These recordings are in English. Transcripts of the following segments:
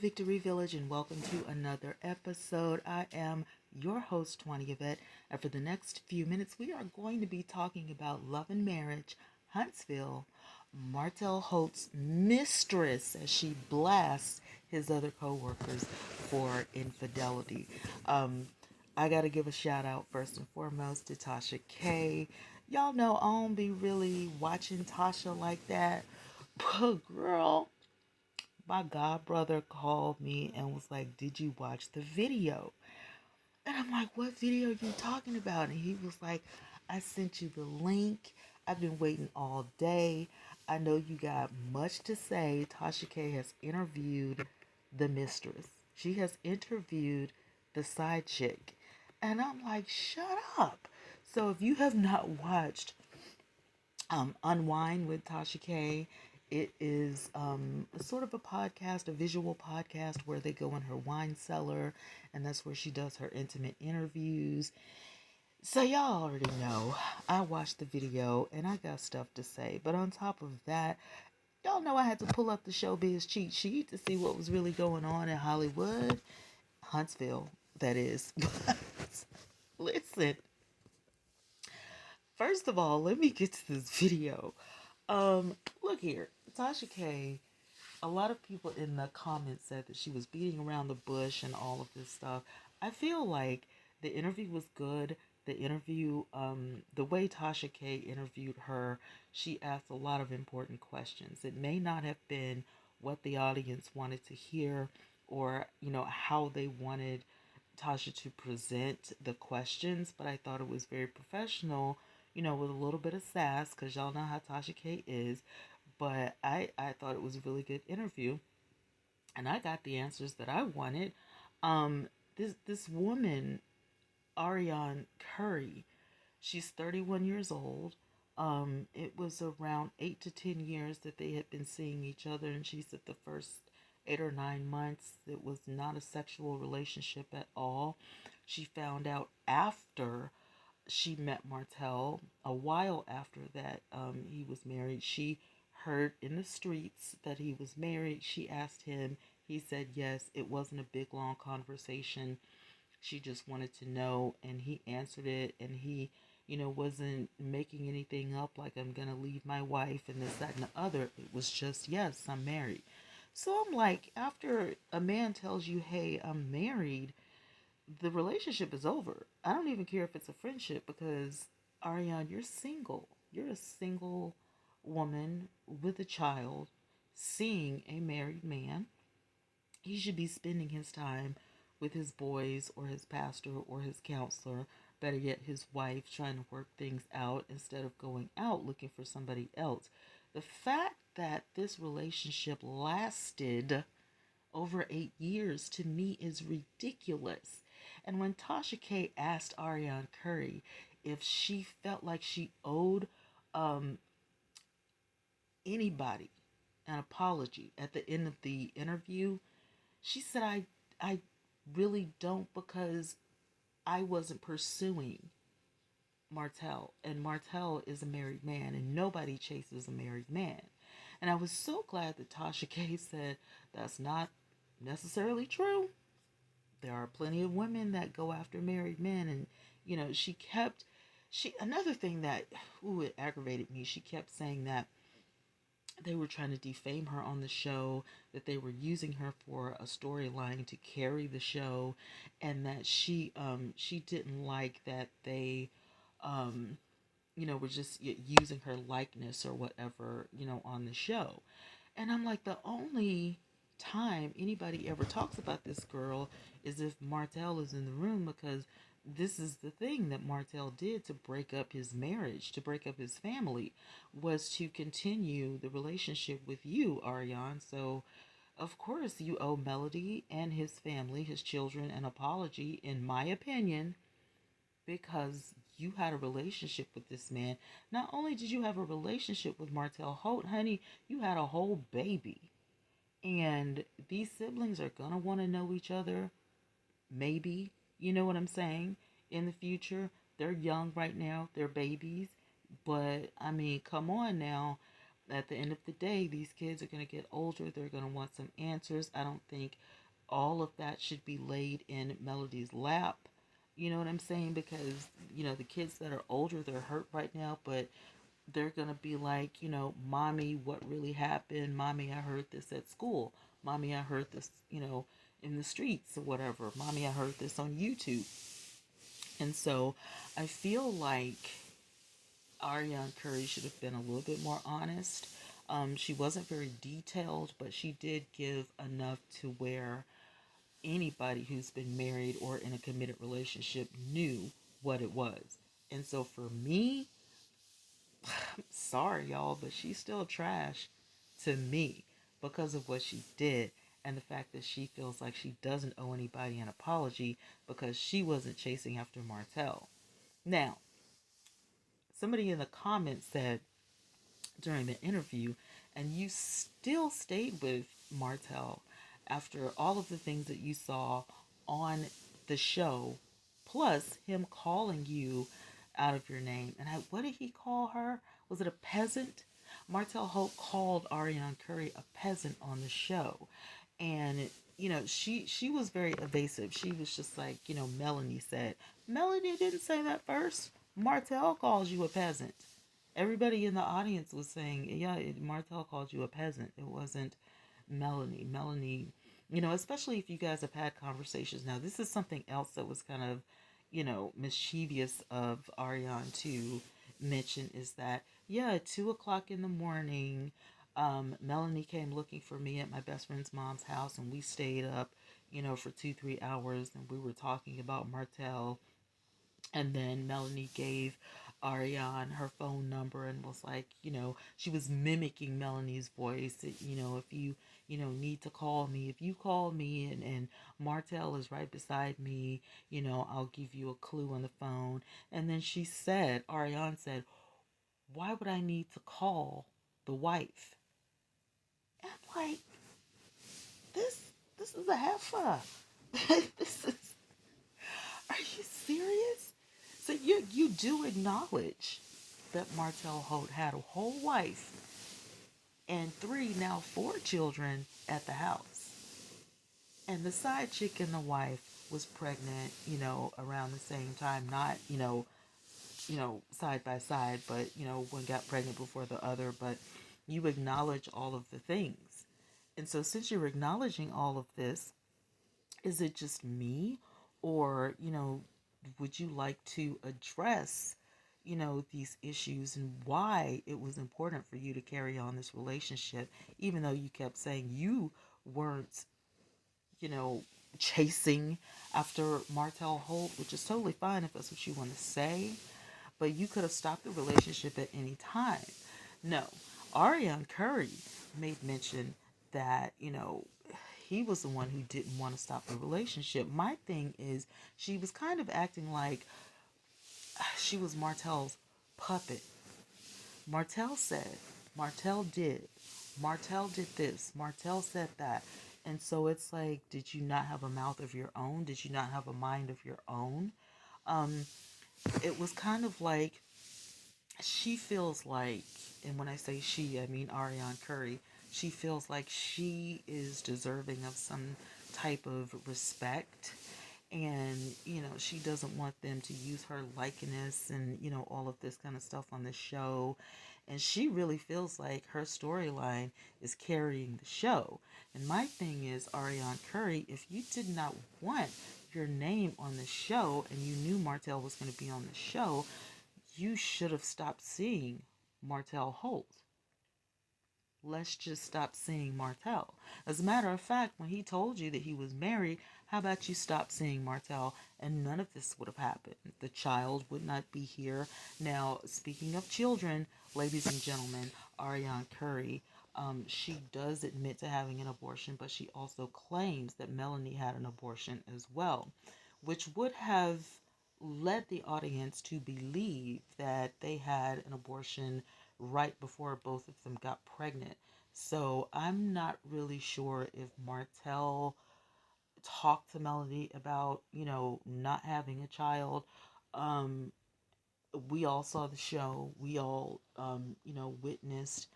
Victory Village, and welcome to another episode. I am your host, Twanna Y'vette, and for the next few minutes, we are going to be talking about love and marriage, Huntsville, Martell Holt's mistress, as she blasts his other co-workers for infidelity. I got to give a shout out first and foremost to Tasha K. Y'all know I don't be really watching Tasha like that, but girl, my god brother called me and was like, "Did you watch the video?" And I'm like, "What video are you talking about?" And he was like, "I sent you the link. I've been waiting all day. I know you got much to say." Tasha K has interviewed the mistress. She has interviewed the side chick. And I'm like, "Shut up." So if you have not watched Unwind with Tasha K. It is sort of a podcast, a visual podcast where they go in her wine cellar, and that's where she does her intimate interviews. So y'all already know I watched the video and I got stuff to say. But on top of that, y'all know I had to pull up the showbiz cheat sheet to see what was really going on in Hollywood. Huntsville, that is. But listen, first of all, let me get to this video. Look here, Tasha K. A lot of people in the comments said that she was beating around the bush and all of this stuff. I feel like the interview was good. The way Tasha K interviewed her, she asked a lot of important questions. It may not have been what the audience wanted to hear or, how they wanted Tasha to present the questions, but I thought it was very professional, with a little bit of sass, because y'all know how Tasha K is. But I thought it was a really good interview, and I got the answers that I wanted. This woman, Arionne Curry, she's 31 years old. It was around 8 to 10 years that they had been seeing each other, and she said the first 8 or 9 months it was not a sexual relationship at all. She found out after she met Martell, a while after that he was married. She heard in the streets that he was married. She asked him. He said yes. It wasn't a big long conversation. She just wanted to know, and he answered it, and he wasn't making anything up like I'm gonna leave my wife and this, that, and the other. It was just, yes, I'm married. So I'm like, after a man tells you, hey, I'm married, the relationship is over. I don't even care if it's a friendship, because Ariane, you're single. You're a single woman with a child seeing a married man. He should be spending his time with his boys or his pastor or his counselor, better yet, his wife, trying to work things out instead of going out looking for somebody else. The fact that this relationship lasted over 8 years to me is ridiculous. And when Tasha K asked Arionne Curry if she felt like she owed um, anybody an apology at the end of the interview, she said, I really don't, because I wasn't pursuing Martell, and Martell is a married man, and nobody chases a married man. And I was so glad that Tasha K said that's not necessarily true. There are plenty of women that go after married men, and she another thing that, it aggravated me. She kept saying that they were trying to defame her on the show, that they were using her for a storyline to carry the show, and that she didn't like that they were just using her likeness or whatever, on the show. And I'm like, the only time anybody ever talks about this girl is if Martell is in the room, because this is the thing that Martell did to break up his marriage, to break up his family, was to continue the relationship with you, Ariane. So, of course, you owe Melody and his family, his children, an apology, in my opinion, because you had a relationship with this man. Not only did you have a relationship with Martell Holt, honey, you had a whole baby. And these siblings are going to want to know each other, maybe, you know what I'm saying, in the future. They're young right now, they're babies. But, I mean, come on now. at the end of the day, these kids are going to get older. They're going to want some answers. I don't think all of that should be laid in Melody's lap. You know what I'm saying? Because, the kids that are older, they're hurt right now, but they're going to be like, Mommy, what really happened? Mommy, I heard this at school. Mommy, I heard this, in the streets or whatever. Mommy, I heard this on YouTube. And so I feel like Arionne Curry should have been a little bit more honest. She wasn't very detailed, but she did give enough to where anybody who's been married or in a committed relationship knew what it was. And so for me, sorry y'all, but she's still trash to me because of what she did and the fact that she feels like she doesn't owe anybody an apology because she wasn't chasing after Martell. Now, somebody in the comments said during the interview, and you still stayed with Martell after all of the things that you saw on the show, plus him calling you out of your name. And what did he call her? Was it a peasant? Martell Hope called Arionne Curry a peasant on the show. And she was very evasive. She was just like, Melanie said. Melanie didn't say that first. Martell calls you a peasant. Everybody in the audience was saying, yeah, Martell called you a peasant. It wasn't Melanie. Melanie, especially if you guys have had conversations. Now, this is something else that was kind of, mischievous of Arionne to mention is that, yeah, at 2 o'clock in the morning, Melanie came looking for me at my best friend's mom's house, and we stayed up, for 2, 3 hours, and we were talking about Martell. And then Melanie gave Arionne her phone number and was like, she was mimicking Melanie's voice. If you, need to call me, if you call me and Martell is right beside me, I'll give you a clue on the phone. And then Arionne said, why would I need to call the wife? And I'm like, this, this is a heifer. This is, are you serious? So you do acknowledge that Martell Holt had a whole wife and 3, now 4 children at the house. And the side chick and the wife was pregnant, around the same time, not, side by side, but, one got pregnant before the other, but you acknowledge all of the things. And so since you're acknowledging all of this, is it just me? Or, would you like to address, these issues and why it was important for you to carry on this relationship, even though you kept saying you weren't, you know, chasing after Martell Holt, which is totally fine if that's what you want to say, but you could have stopped the relationship at any time. No, Arionne Curry made mention that, he was the one who didn't want to stop the relationship. My thing is, she was kind of acting like she was Martell's puppet. Martell said, Martell did this, Martell said that. And so it's like, did you not have a mouth of your own? Did you not have a mind of your own? Um, it was kind of like she feels like, and when I say she, I mean Arionne Curry, she feels like she is deserving of some type of respect. And, she doesn't want them to use her likeness and, all of this kind of stuff on the show. And she really feels like her storyline is carrying the show. And my thing is, Arionne Curry, if you did not want your name on the show and you knew Martell was going to be on the show, you should have stopped seeing Martell Holt. Let's just stop seeing Martell. As a matter of fact, when he told you that he was married, how about you stop seeing Martell and none of this would have happened? The child would not be here. Now, speaking of children, ladies and gentlemen, Arionne Curry, she does admit to having an abortion, but she also claims that Melanie had an abortion as well, which would have led the audience to believe that they had an abortion right before both of them got pregnant. So I'm not really sure if Martell talked to Melanie about, not having a child. We all saw the show. We all, witnessed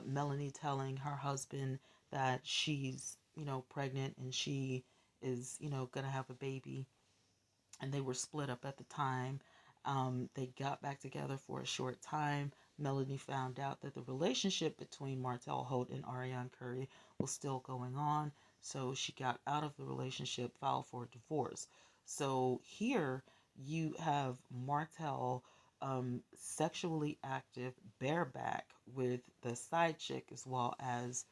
Melanie telling her husband that she's, pregnant and she is, gonna have a baby, and they were split up at the time. They got back together for a short time. Melanie found out that the relationship between Martell Holt and Arionne Curry was still going on, so she got out of the relationship, filed for divorce. So here you have Martell sexually active, bareback with the side chick as well as,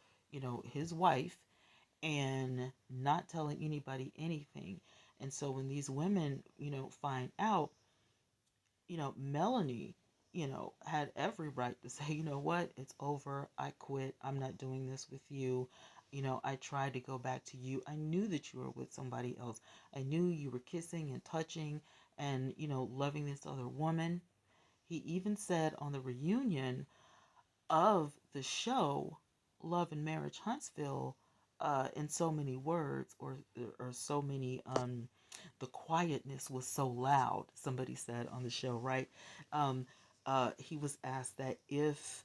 his wife, and not telling anybody anything. And so when these women, find out, Melanie, had every right to say, you know what, it's over. I quit. I'm not doing this with you. I tried to go back to you. I knew that you were with somebody else. I knew you were kissing and touching and, loving this other woman. He even said on the reunion of the show Love and Marriage Huntsville, in so many words, or so many, the quietness was so loud, somebody said on the show, right? um, he was asked that if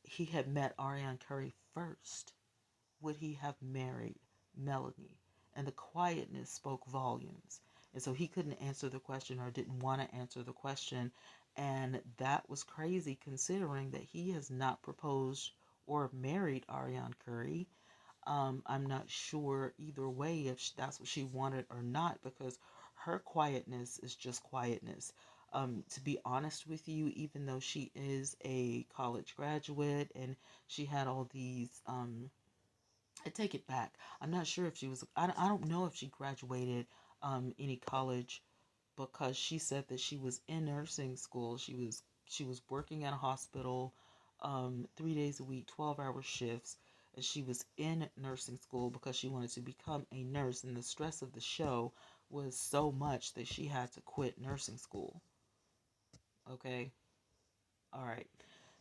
he had met Ariane Curry first, would he have married Melanie? And the quietness spoke volumes. And so he couldn't answer the question, or didn't want to answer the question. And that was crazy, considering that he has not proposed or married Ariane Curry. I'm not sure either way if that's what she wanted or not, because her quietness is just quietness. To be honest with you, even though she is a college graduate and she had all these, I take it back. I'm not sure if she was, I don't know if she graduated any college, because she said that she was in nursing school. She was working at a hospital 3 days a week, 12-hour shifts, and she was in nursing school because she wanted to become a nurse. And the stress of the show was so much that she had to quit nursing school. Okay, all right.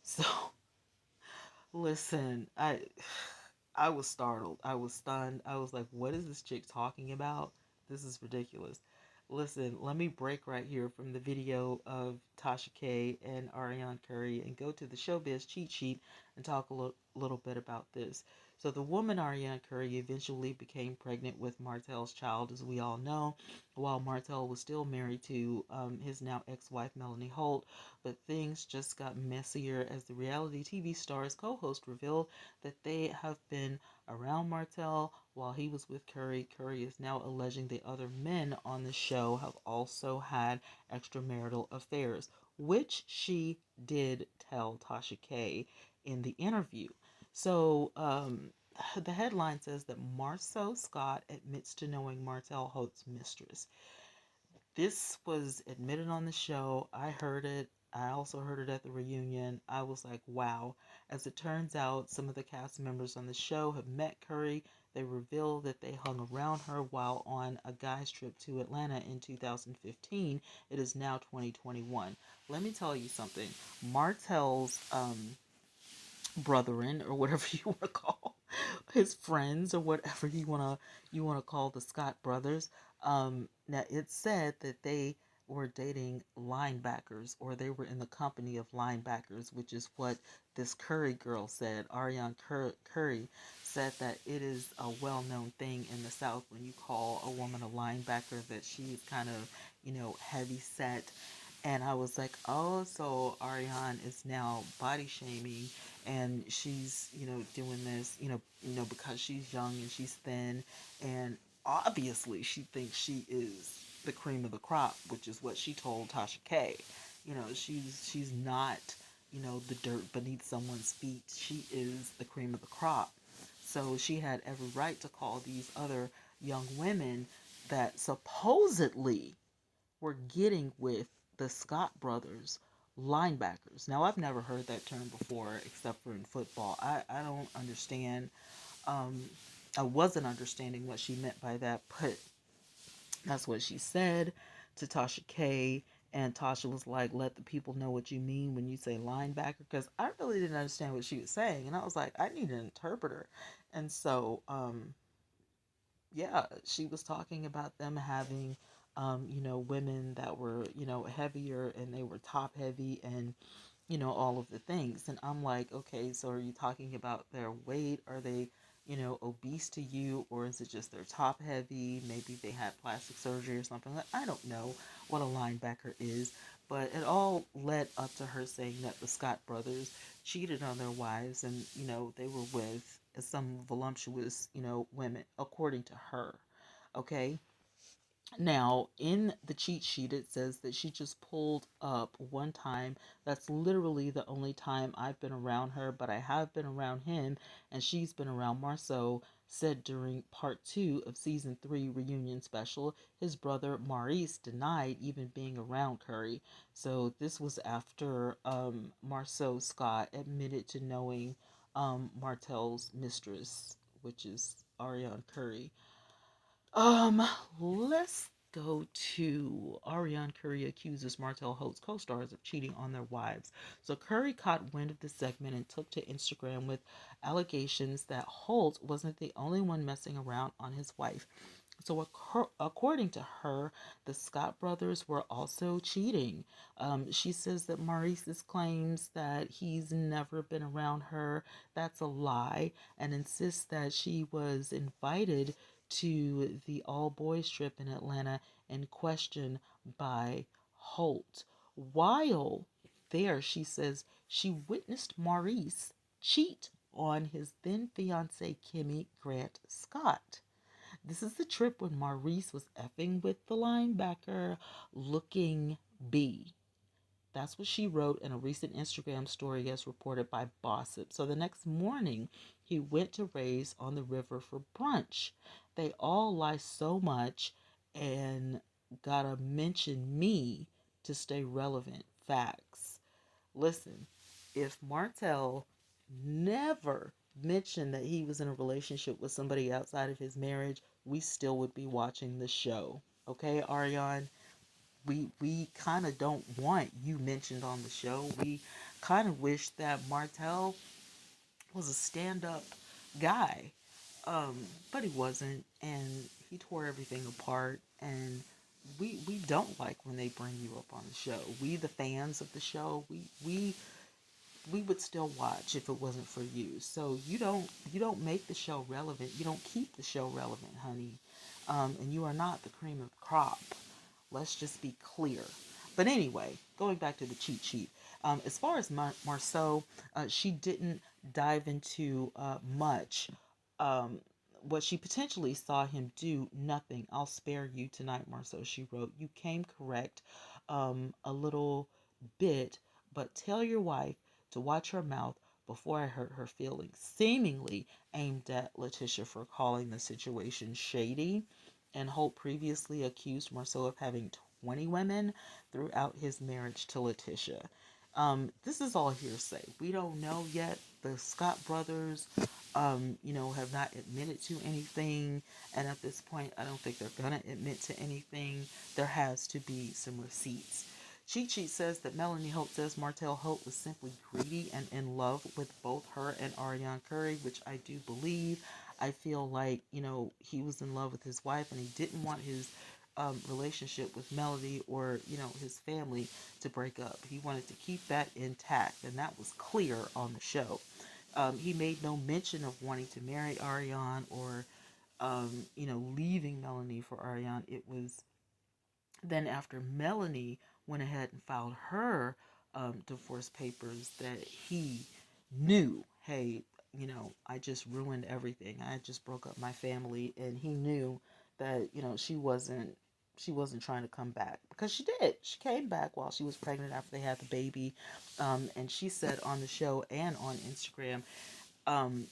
So listen, I was startled. I was stunned. I was like, what is this chick talking about? This is ridiculous. Listen, let me break right here from the video of Tasha K and Ariane Curry and go to the showbiz cheat sheet and talk a little bit about this. So the woman Ariane Curry eventually became pregnant with Martell's child, as we all know, while Martell was still married to his now ex-wife Melanie Holt. But things just got messier as the reality TV star's co-host revealed that they have been around Martell while he was with Curry. Curry is now alleging the other men on the show have also had extramarital affairs, which she did tell Tasha K in the interview. So the headline says that Marceau Scott admits to knowing Martell Holt's mistress. This was admitted on the show. I heard it. I also heard it at the reunion. I was like, wow. As it turns out, some of the cast members on the show have met Curry. They revealed that they hung around her while on a guy's trip to Atlanta in 2015. It is now 2021. Let me tell you something. Martell's brethren, or whatever you want to call his friends, or whatever you want to call the Scott brothers. Now it said that they were dating linebackers, or they were in the company of linebackers, which is what this Curry girl said. Ariane Curry said that it is a well-known thing in the South when you call a woman a linebacker, that she's kind of, heavy set. And I was like, oh, so Ariane is now body shaming, and she's, doing this, because she's young and she's thin, and obviously she thinks she is the cream of the crop, which is what she told Tasha K. She's not, the dirt beneath someone's feet. She is the cream of the crop. So she had every right to call these other young women that supposedly were getting with the Scott brothers linebackers. Now, I've never heard that term before except for in football. I don't understand. Um, I wasn't understanding what she meant by that, but that's what she said to Tasha K. And Tasha was like, let the people know what you mean when you say linebacker, because I really didn't understand what she was saying. And I was like, I need an interpreter. And so, yeah, she was talking about them having, women that were, heavier, and they were top heavy, and all of the things. And I'm like, okay, so are you talking about their weight? Are they, obese to you? Or is it just they're top heavy? Maybe they had plastic surgery or something. Like, I don't know what a linebacker is. But it all led up to her saying that the Scott brothers cheated on their wives and, they were with some voluptuous, women, according to her. Okay. Now, in the cheat sheet, it says that she just pulled up one time. That's literally the only time I've been around her, but I have been around him, and she's been around Marceau. Said during part 2 of season 3 reunion special, his brother Maurice denied even being around Curry. So this was after Marceau Scott admitted to knowing Martel's mistress, which is Arionne Curry. Um, let's go to Arionne. Curry accuses Martell Holt's co-stars of cheating on their wives. So Curry caught wind of the segment and took to Instagram with allegations that Holt wasn't the only one messing around on his wife. So, according to her, the Scott brothers were also cheating. She says that Maurice's claims that he's never been around her, that's a lie, and insists that she was invited to the all boys trip in Atlanta in question by Holt. While there, she says she witnessed Maurice cheat on his then fiancee Kimmy Grant Scott. This is the trip when Maurice was effing with the linebacker looking B. That's what she wrote in a recent Instagram story as reported by Bossip. So the next morning, he went to Ray's on the river for brunch. They all lie so much and gotta mention me to stay relevant. Facts. Listen, if Martell never mentioned that he was in a relationship with somebody outside of his marriage, we still would be watching the show. Okay, Arionne? We kind of don't want you mentioned on the show. We kind of wish that Martell was a stand-up guy, um, but he wasn't, and he tore everything apart. And we don't like when they bring you up on the show. We, the fans of the show, we would still watch if it wasn't for you. So you don't make the show relevant. You don't keep the show relevant, honey. And you are not the cream of the crop. Let's just be clear. But anyway, going back to the cheat sheet. As far as Marceau, she didn't dive into much. Um, what she potentially saw him do, nothing. I'll spare you tonight, Marceau, she wrote. You came correct a little bit, but tell your wife to watch her mouth before I hurt her feelings. Seemingly aimed at Letitia for calling the situation shady. And Holt previously accused Marceau of having 20 women throughout his marriage to Letitia. This is all hearsay. We don't know yet. The Scott brothers, have not admitted to anything. And at this point, I don't think they're going to admit to anything. There has to be some receipts. Cheat Sheet says that Melanie Holt says Martell Holt was simply greedy and in love with both her and Arionne Curry, which I do believe. I feel like, he was in love with his wife and he didn't want his relationship with Melody or, his family to break up. He wanted to keep that intact, and that was clear on the show. He made no mention of wanting to marry Arionne or, leaving Melanie for Arionne. It was then after Melanie went ahead and filed her divorce papers that he knew, hey, I just ruined everything. I just broke up my family, and he knew that she wasn't trying to come back, because she did. She came back while she was pregnant after they had the baby, and she said on the show and on Instagram, um,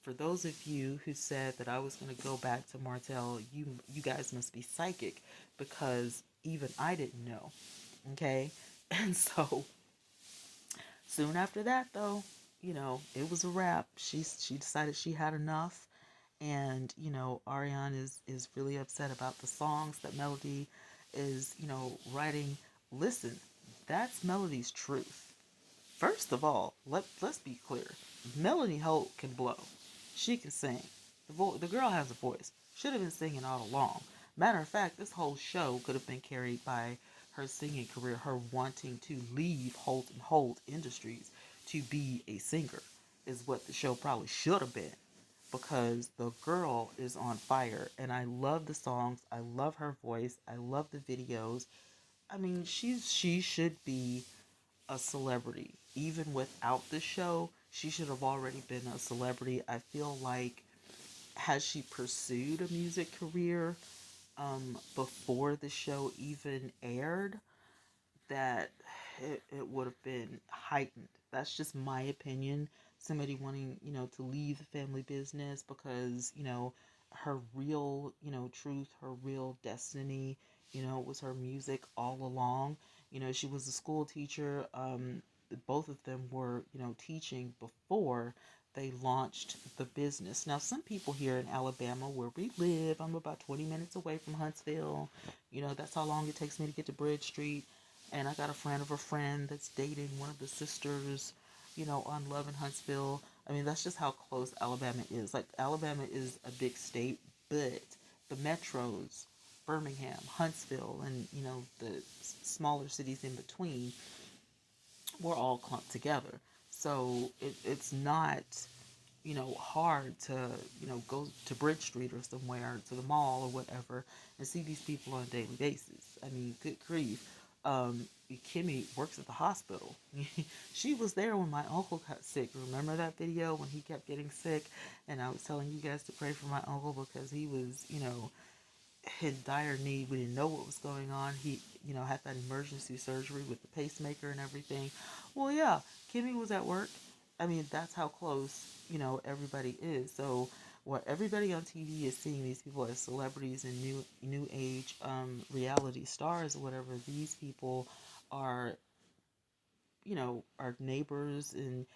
for those of you who said that I was going to go back to Martell, you guys must be psychic, because even I didn't know. Okay, and so soon after that, though, it was a wrap. She decided she had enough, and Ariane is really upset about the songs that Melody is writing. Listen, that's Melody's truth. First of all, let's be clear. Melanie Holt can blow. She can sing. The girl has a voice. Should have been singing all along. Matter of fact, this whole show could have been carried by her singing career, her wanting to leave Holt and Holt Industries to be a singer is what the show probably should have been, because the girl is on fire and I love the songs. I love her voice. I love the videos. I mean, she should be a celebrity. Even without the show, she should have already been a celebrity. I feel like, has she pursued a music career before the show even aired, that it would have been heightened. That's just my opinion. Somebody wanting, to leave the family business because, her real, truth, her real destiny, was her music all along. She was a school teacher. Both of them were, teaching before they launched the business. Now, some people here in Alabama, where we live, I'm about 20 minutes away from Huntsville. That's how long it takes me to get to Bridge Street. And I got a friend of a friend that's dating one of the sisters, on Love in Huntsville. I mean, that's just how close Alabama is. Like, Alabama is a big state, but the metros, Birmingham, Huntsville, and, the smaller cities in between, we're all clumped together. So it's not, hard to, go to Bridge Street or somewhere, to the mall or whatever, and see these people on a daily basis. I mean, good grief. Kimmy works at the hospital. She was there when my uncle got sick. Remember that video when he kept getting sick? And I was telling you guys to pray for my uncle because he was, in dire need. We didn't know what was going on. He, had that emergency surgery with the pacemaker and everything. Well, yeah, Kimmy was at work. I mean, that's how close, everybody is. So what everybody on TV is seeing these people as celebrities and new age reality stars or whatever, these people are, our neighbors, and,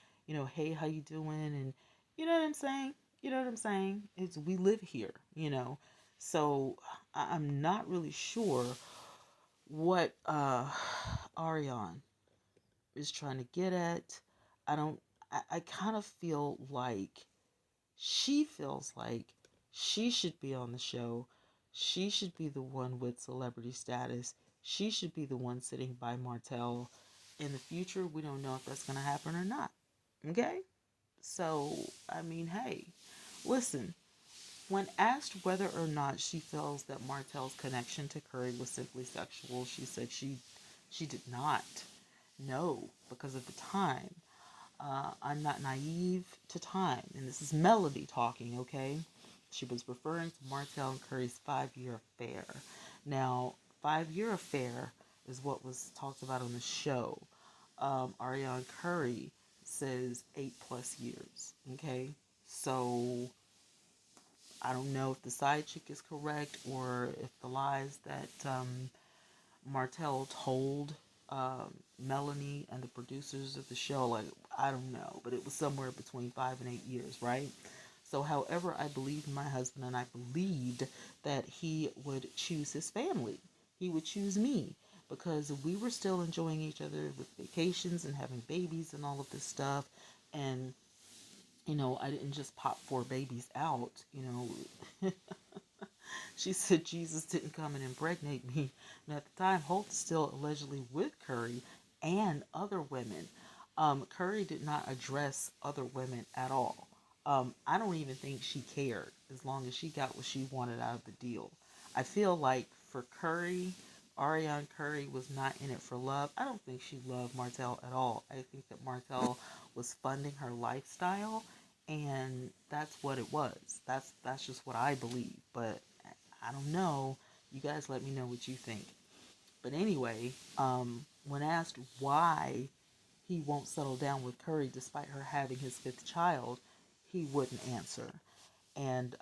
hey, how you doing? And you know what I'm saying? You know what I'm saying? It's, we live here. So I'm not really sure what Arionne is trying to get at. I don't I kind of feel like she feels like she should be on the show. She should be the one with celebrity status. She should be the one sitting by Martell. In the future, we don't know if that's going to happen or not. Okay? So, I mean, hey, listen. When asked whether or not she feels that Martell's connection to Curry was simply sexual, she said she did not. No, because of the time. I'm not naive to time. And this is Melody talking, okay? She was referring to Martell and Curry's 5-year affair. Now, 5-year affair is what was talked about on the show. Arionne Curry says 8+ years, okay? So, I don't know if the side chick is correct or if the lies that Martell told Melanie and the producers of the show, like, I don't know, but it was somewhere between 5 and 8 years, right? So, however, I believed my husband, and I believed that he would choose his family. He would choose me because we were still enjoying each other with vacations and having babies and all of this stuff. And, I didn't just pop 4 babies out, She said Jesus didn't come and impregnate me. And at the time, Holt's still allegedly with Curry and other women. Curry did not address other women at all. I don't even think she cared as long as she got what she wanted out of the deal. I feel like for Curry, Arionne Curry was not in it for love. I don't think she loved Martell at all. I think that Martell was funding her lifestyle, and that's what it was. That's just what I believe. But I don't know. You guys let me know what you think. But anyway, when asked why he won't settle down with Curry despite her having his 5th child, he wouldn't answer. And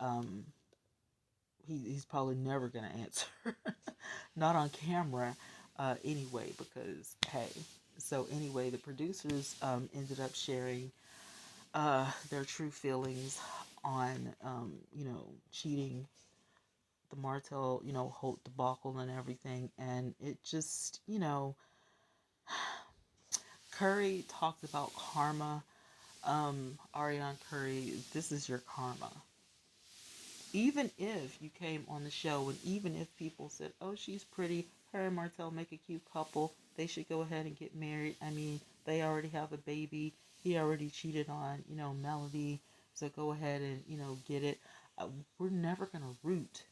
he's probably never going to answer. Not on camera anyway, because, hey. So anyway, the producers ended up sharing their true feelings on, cheating, the Martell, Holt debacle and everything. And it just, Curry talked about karma. Arionne Curry, this is your karma. Even if you came on the show and even if people said, oh, she's pretty, her and Martell make a cute couple. They should go ahead and get married. I mean, they already have a baby. He already cheated on, Melody. So go ahead and, get it. We're never going to root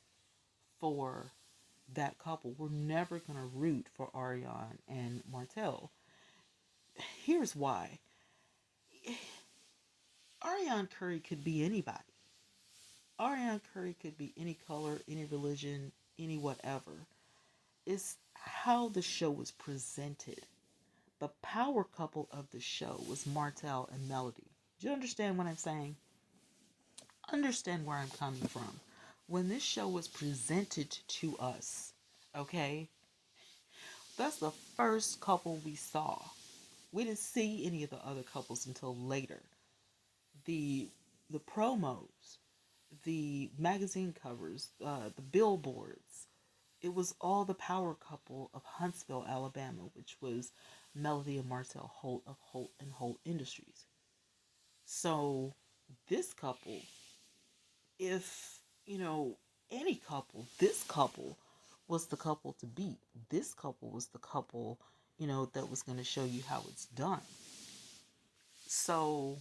for that couple. We're never going to root for Arionne and Martell. Here's why. Arionne Curry could be anybody. Arionne Curry could be any color, any religion, any whatever. It's how the show was presented. The power couple of the show was Martell and Melody. Do you understand what I'm saying? Understand where I'm coming from. When this show was presented to us, okay, that's the first couple we saw. We didn't see any of the other couples until later. The the promos, the magazine covers, the billboards, it was all the power couple of Huntsville, Alabama, which was Melody and Martell Holt of Holt and Holt Industries. So this couple, if any couple, this couple was the couple to beat. This couple was the couple, that was going to show you how it's done. So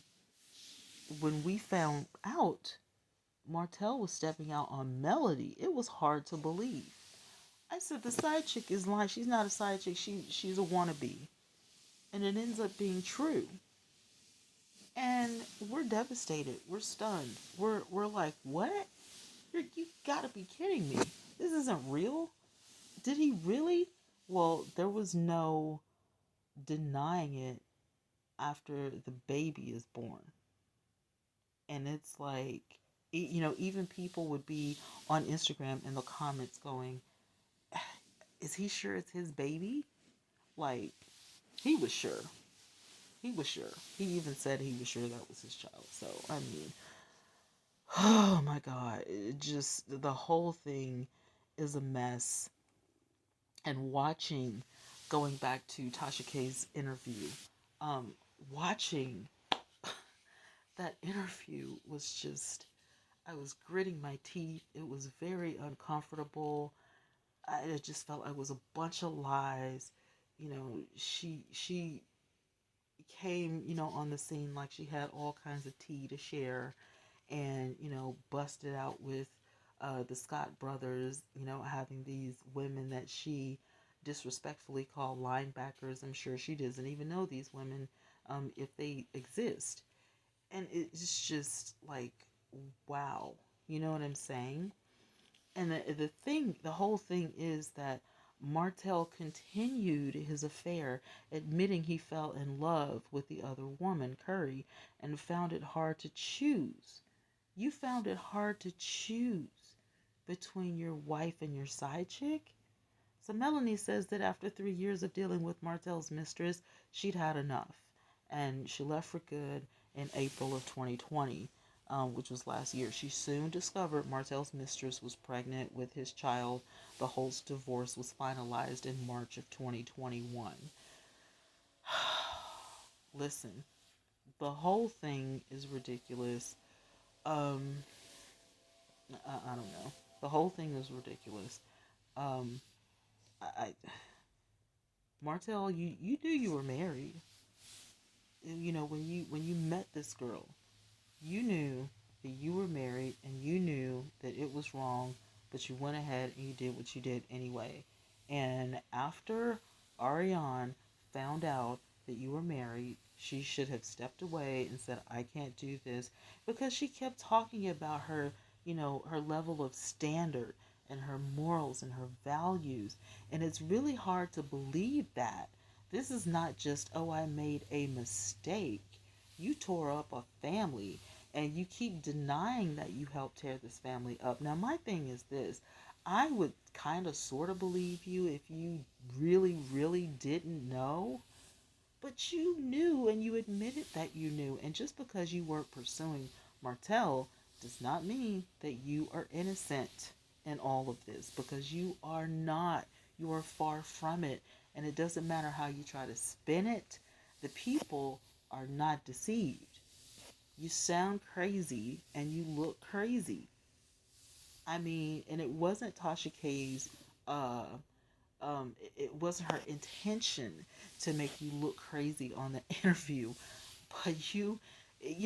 when we found out Martell was stepping out on Melody, it was hard to believe. I said the side chick is lying. She's not a side chick. She's a wannabe, and it ends up being true. And we're devastated. We're stunned. We're like, what? You gotta be kidding me. This isn't real. Did he really? Well, there was no denying it after the baby is born. And it's like, even people would be on Instagram in the comments going, is he sure it's his baby? Like, he was sure. He was sure. He even said he was sure that was his child. So, I mean, oh my God. It just, the whole thing is a mess. And going back to Tasha K's interview, um, watching that interview was just, I was gritting my teeth. It was very uncomfortable. I just felt like it was a bunch of lies. She came, on the scene like she had all kinds of tea to share, and busted out with the Scott brothers, having these women that she disrespectfully called linebackers. I'm sure she doesn't even know these women, if they exist. And it's just like, wow, you know what I'm saying? And the whole thing is that Martell continued his affair, admitting he fell in love with the other woman, Curry, and found it hard to choose. You found it hard to choose between your wife and your side chick? So Melanie says that after 3 years of dealing with Martell's mistress, she'd had enough. And she left for good in April of 2020, which was last year. She soon discovered Martell's mistress was pregnant with his child. The Holt's divorce was finalized in March of 2021. Listen, the whole thing is ridiculous. Um, I don't know. The whole thing is ridiculous. Um, I Martell, you knew you were married. When you met this girl, you knew that you were married and you knew that it was wrong, but you went ahead and you did what you did anyway. And after Arionne found out that you were married, she should have stepped away and said, I can't do this, because she kept talking about her, her level of standard and her morals and her values. And it's really hard to believe that. This is not just, oh, I made a mistake. You tore up a family and you keep denying that you helped tear this family up. Now, my thing is this. I would kind of sort of believe you if you really, really didn't know. But you knew and you admitted that you knew. And just because you weren't pursuing Martell does not mean that you are innocent in all of this, because you are not. You are far from it. And it doesn't matter how you try to spin it. The people are not deceived. You sound crazy and you look crazy. I mean, and it wasn't Tasha K's uh, it wasn't her intention to make you look crazy on the interview, but you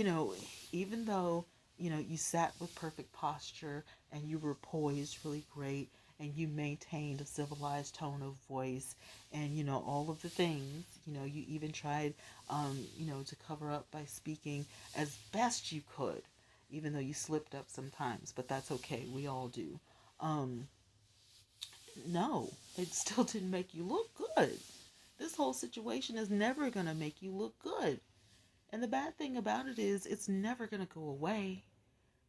know, even though, you sat with perfect posture and you were poised really great and you maintained a civilized tone of voice and, all of the things, you even tried, to cover up by speaking as best you could, even though you slipped up sometimes, but that's okay. We all do. Um, no, it still didn't make you look good. This whole situation is never going to make you look good. And the bad thing about it is, it's never going to go away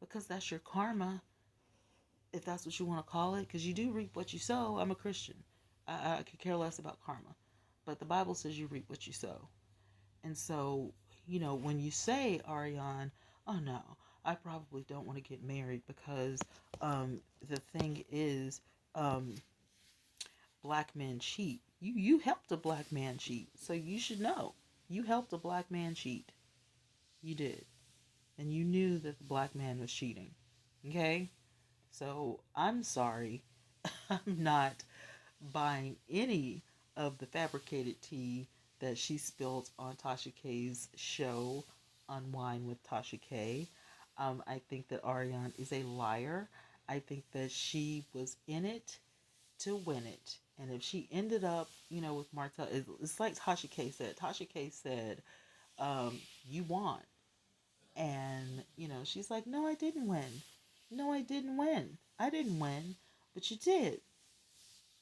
because that's your karma, if that's what you want to call it, because you do reap what you sow. I'm a Christian. I could care less about karma. But the Bible says you reap what you sow. And so, when you say, Arionne, oh no, I probably don't want to get married because the thing is, um, black men cheat. You helped a black man cheat, so you should know. You helped a black man cheat. You did. And you knew that the black man was cheating. Okay? So I'm sorry. I'm not buying any of the fabricated tea that she spilled on Tasha K's show, Unwind with Tasha K. I think that Arionne is a liar. I think that she was in it to win it. And if she ended up, with Martell, it's like Tasha K said. Tasha K said, you won. And, she's like, no, I didn't win. No, I didn't win. I didn't win, but you did.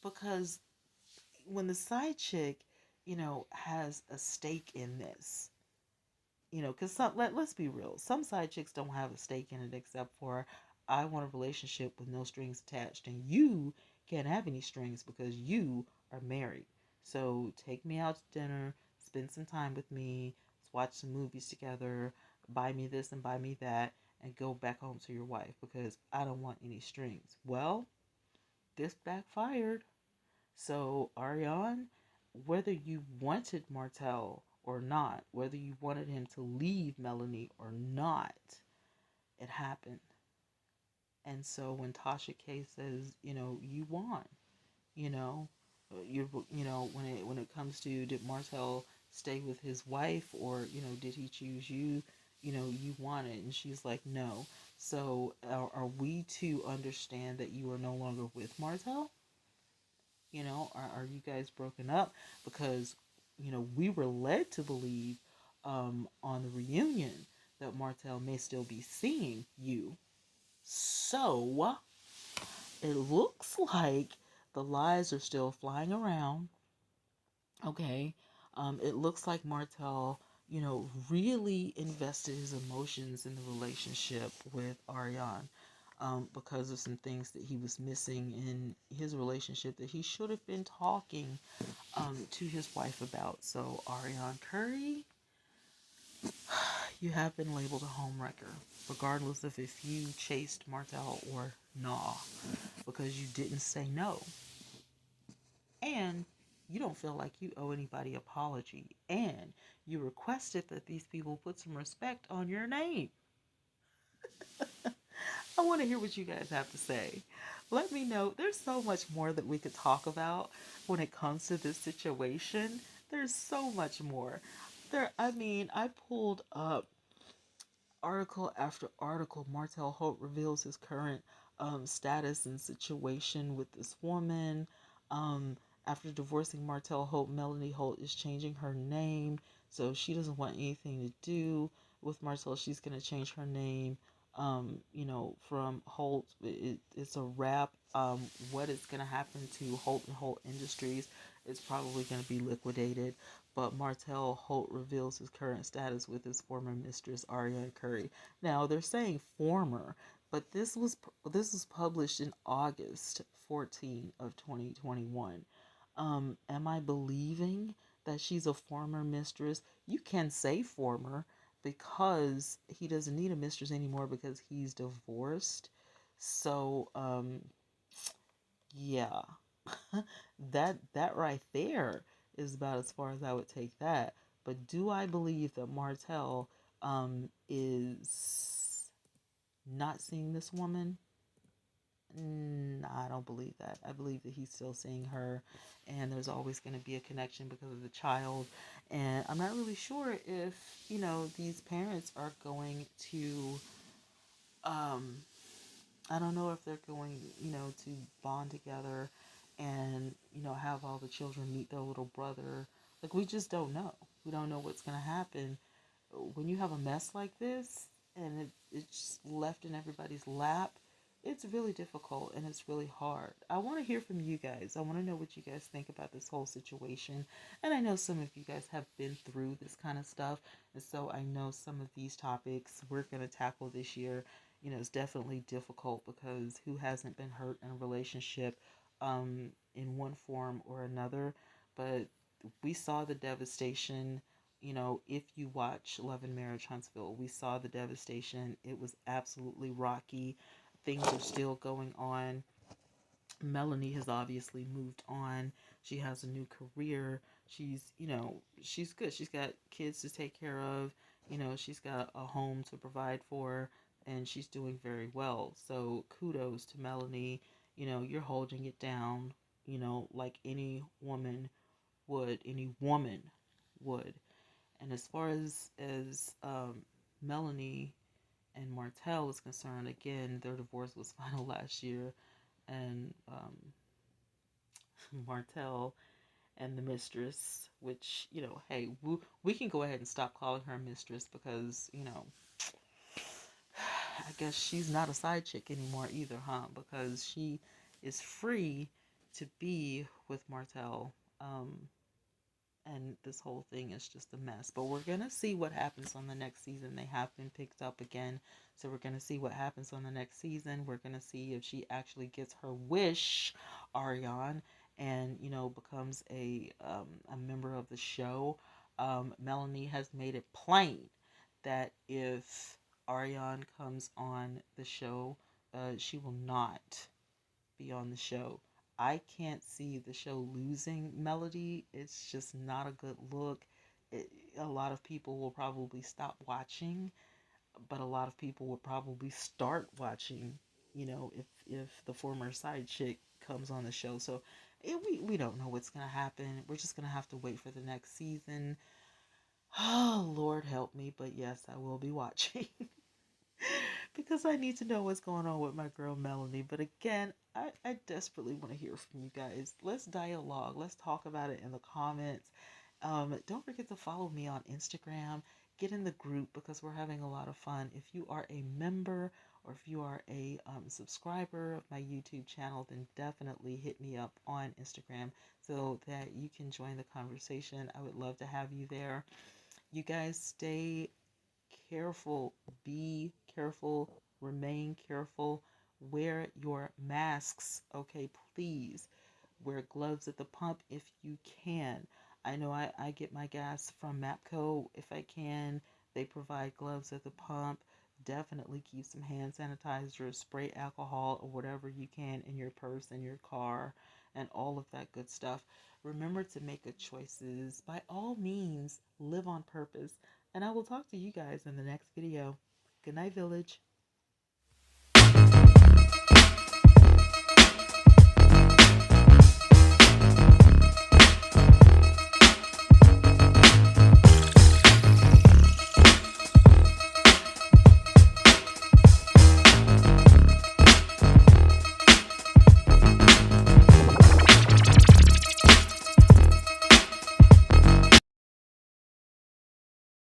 Because when the side chick, has a stake in this, because let's be real, some side chicks don't have a stake in it except for, I want a relationship with no strings attached, and you can't have any strings because you are married. So take me out to dinner, spend some time with me, let's watch some movies together, buy me this and buy me that, and go back home to your wife because I don't want any strings. Well, this backfired. So, Arionne, whether you wanted Martell or not, whether you wanted him to leave Melanie or not, it happened. And so when Tasha K says, you won, you know, when it comes to, did Martell stay with his wife, or did he choose you? You won it, and she's like, no. So are we to understand that you are no longer with Martell? Are you guys broken up? Because, we were led to believe, on the reunion, that Martell may still be seeing you. So, it looks like the lies are still flying around. Okay. It looks like Martell, really invested his emotions in the relationship with Arionne, because of some things that he was missing in his relationship that he should have been talking, to his wife about. So, Arionne Curry, you have been labeled a homewrecker, regardless of if you chased Martell or nah, because you didn't say no. And you don't feel like you owe anybody apology. And you requested that these people put some respect on your name. I want to hear what you guys have to say. Let me know. There's so much more that we could talk about when it comes to this situation. There's so much more. I pulled up article after article. Martell Holt reveals his current, status and situation with this woman. Um, After divorcing Martell Holt, Melanie Holt is changing her name. So she doesn't want anything to do with Martell. She's going to change her name, from Holt. It's a wrap. What is going to happen to Holt and Holt Industries? It's probably going to be liquidated. But Martell Holt reveals his current status with his former mistress, Arionne Curry. Now, they're saying former, but this was published in August 14 of 2021. Am I believing that she's a former mistress? You can say former because he doesn't need a mistress anymore because he's divorced. So, yeah. That right there is about as far as I would take that. But do I believe that Martell, is not seeing this woman? I don't believe that. I believe that he's still seeing her, and there's always going to be a connection because of the child. And I'm not really sure if, these parents are going to, um, I don't know if they're going, to bond together and, have all the children meet their little brother. Like, we just don't know. We don't know what's going to happen. When you have a mess like this and it's left in everybody's lap, it's really difficult and it's really hard. I want to hear from you guys. I want to know what you guys think about this whole situation. And I know some of you guys have been through this kind of stuff. And so I know some of these topics we're going to tackle this year. It's definitely difficult because who hasn't been hurt in a relationship in one form or another? But we saw the devastation. If you watch Love and Marriage Huntsville, we saw the devastation. It was absolutely rocky. Things are still going on. Melanie has obviously moved on. She has a new career. She's good. She's got kids to take care of. She's got a home to provide for, and she's doing very well. So kudos to Melanie. You're holding it down, like any woman would. And as far as Melanie and Martell is concerned, again, their divorce was final last year, and Martell and the mistress, which, hey, we can go ahead and stop calling her mistress because, I guess she's not a side chick anymore either, huh? Because she is free to be with Martell. And this whole thing is just a mess. But we're going to see what happens on the next season. They have been picked up again. So we're going to see what happens on the next season. We're going to see if she actually gets her wish, Arionne, and, becomes a member of the show. Melanie has made it plain that if Arionne comes on the show, she will not be on the show. I can't see the show losing Melody. It's just not a good look. A lot of people will probably stop watching, but a lot of people will probably start watching, if the former side chick comes on the show. So we don't know what's going to happen. We're just going to have to wait for the next season. Oh, Lord help me. But yes, I will be watching. Because I need to know what's going on with my girl Melanie. But again, I desperately want to hear from you guys. Let's dialogue. Let's talk about it in the comments. Don't forget to follow me on Instagram. Get in the group because we're having a lot of fun. If you are a member or if you are a subscriber of my YouTube channel, then definitely hit me up on Instagram so that you can join the conversation. I would love to have you there. You guys stay careful, be careful, remain careful, wear your masks, okay, please. Wear gloves at the pump if you can. I know I get my gas from MAPCO if I can. They provide gloves at the pump. Definitely keep some hand sanitizer, spray alcohol, or whatever you can in your purse, in your car, and all of that good stuff. Remember to make good choices. By all means, live on purpose. And I will talk to you guys in the next video. Good night, Village.